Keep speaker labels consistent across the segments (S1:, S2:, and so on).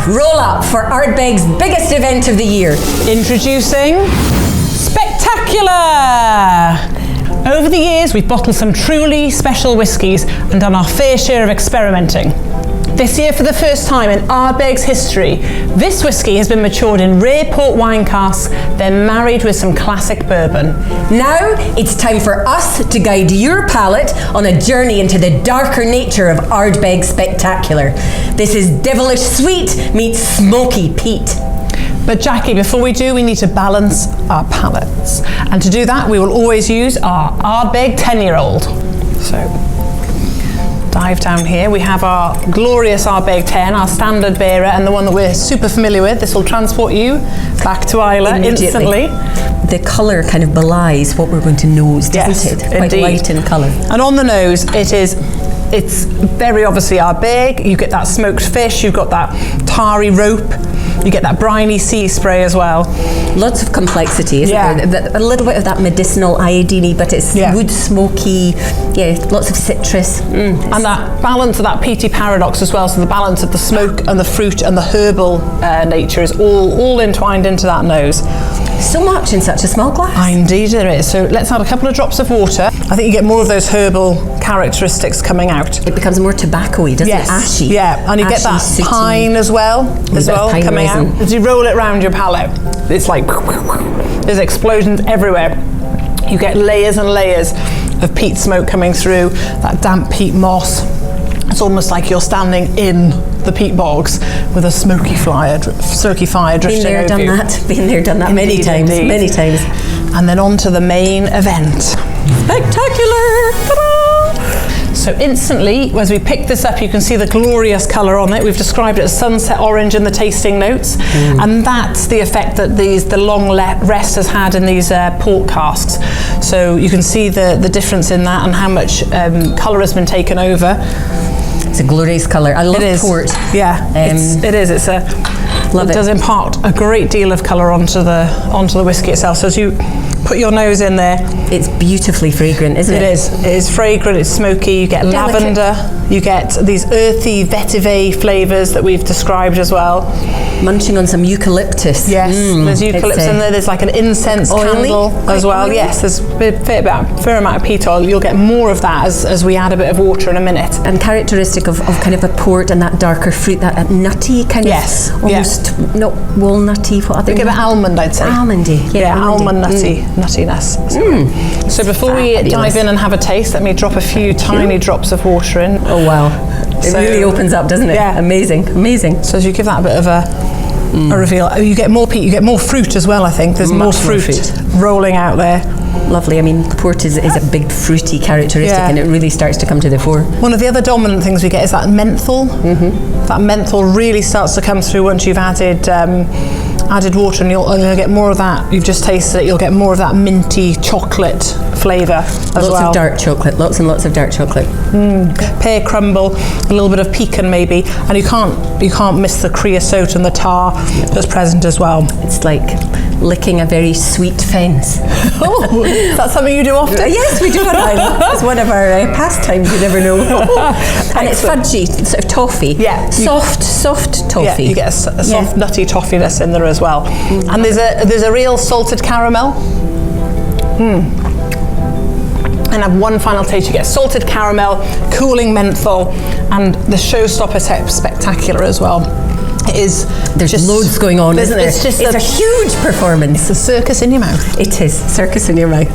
S1: roll up for Ardbeg's biggest event of the year.
S2: Introducing Spectacular! Over the years, we've bottled some truly special whiskies and done our fair share of experimenting. This year, for the first time in Ardbeg's history, this whisky has been matured in rare port wine casks, then married with some classic bourbon.
S1: Now it's time for us to guide your palate on a journey into the darker nature of Ardbeg Spectacular. This is devilish sweet meets smoky peat.
S2: But Jackie, before we do, we need to balance our palates. And to do that, we will always use our Ardbeg 10-year-old. So, dive down here. We have our glorious Ardbeg 10, our standard bearer, and the one that we're super familiar with. This will transport you back to Islay instantly.
S1: The colour kind of belies what we're going to nose, doesn't it? Quite light in colour.
S2: And on the nose, it's very obviously Ardbeg. You get that smoked fish, you've got that tarry rope, you get that briny sea spray as well.
S1: Lots of complexity, isn't there? A little bit of that medicinal iodine, but it's wood smoky, lots of citrus.
S2: And that balance of that peaty paradox as well, so the balance of the smoke and the fruit and the herbal nature is all entwined into that nose.
S1: So much in such a small glass.
S2: Indeed there is. So let's add a couple of drops of water. I think you get more of those herbal characteristics coming out.
S1: It becomes more tobacco-y, doesn't it? Ashy.
S2: Yeah, and you get that pine as well coming out. As you roll it around your palate, it's like there's explosions everywhere. You get layers and layers of peat smoke coming through, that damp peat moss. It's almost like you're standing in the peat bogs with a smoky fire drifting over you.
S1: Been there, done that many times.
S2: And then on to the main event.
S1: Spectacular! Ta-da!
S2: So instantly, as we pick this up, you can see the glorious colour on it. We've described it as sunset orange in the tasting notes. And that's the effect that the long rest has had in these port casks. So you can see the difference in that and how much colour has been taken over.
S1: It's a glorious colour. I love port.
S2: Yeah, it is. It does impart a great deal of colour onto the whiskey itself. So as you put your nose in there,
S1: it's beautifully fragrant, isn't it?
S2: It is. It is fragrant. It's smoky. You get lavender. You get these earthy vetiver flavours that we've described as well.
S1: Munching on some eucalyptus.
S2: Yes, there's eucalyptus in there. There's like an incense candle as well.
S1: Oily.
S2: Yes, there's a fair amount of peat oil. You'll get more of that as we add a bit of water in a minute.
S1: And characteristic of kind of a port and that darker fruit, that nutty kind of, almost not walnutty. What other?
S2: We give it almond, I'd say.
S1: Almondy.
S2: Almond nuttiness. So before we dive in and have a taste, let me drop a few tiny drops of water in.
S1: Oh wow. It really opens up, doesn't it?
S2: Yeah.
S1: Amazing.
S2: So as you give that a bit of a reveal, you get more peat, you get more fruit as well, I think. There's more fruit rolling out there.
S1: Lovely. I mean, port is a big fruity characteristic and it really starts to come to the fore.
S2: One of the other dominant things we get is that menthol. That menthol really starts to come through once you've added water, and you'll get more of that. You've just tasted it. You'll get more of that minty chocolate flavour as well.
S1: Lots of dark chocolate. Lots and lots of dark chocolate.
S2: Pear crumble, a little bit of pecan maybe, and you can't miss the creosote and the tar that's present as well.
S1: It's like licking a very sweet fence.
S2: Oh, is that something you do often?
S1: Yes, we do on Ireland. It's one of our pastimes. You never know. And it's fudgy, sort of toffee.
S2: Yeah,
S1: soft toffee.
S2: Yeah, you get a soft nutty toffiness in there as well. And there's a real salted caramel. And have one final taste. You get salted caramel, cooling menthol, and the showstopper Spectacular as well.
S1: There's just loads going on, isn't there? It's a huge performance.
S2: It's a circus in your mouth.
S1: It is, circus in your mouth.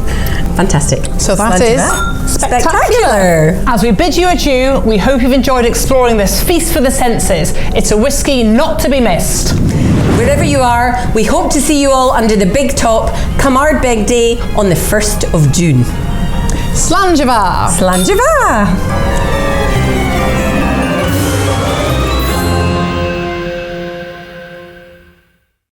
S1: Fantastic.
S2: So that is Spectacular. As we bid you adieu, we hope you've enjoyed exploring this feast for the senses. It's a whiskey not to be missed.
S1: Wherever you are, we hope to see you all under the big top come Ardbeg Day on the 1st of June.
S2: Slàinte mhath.
S1: Slàinte mhath.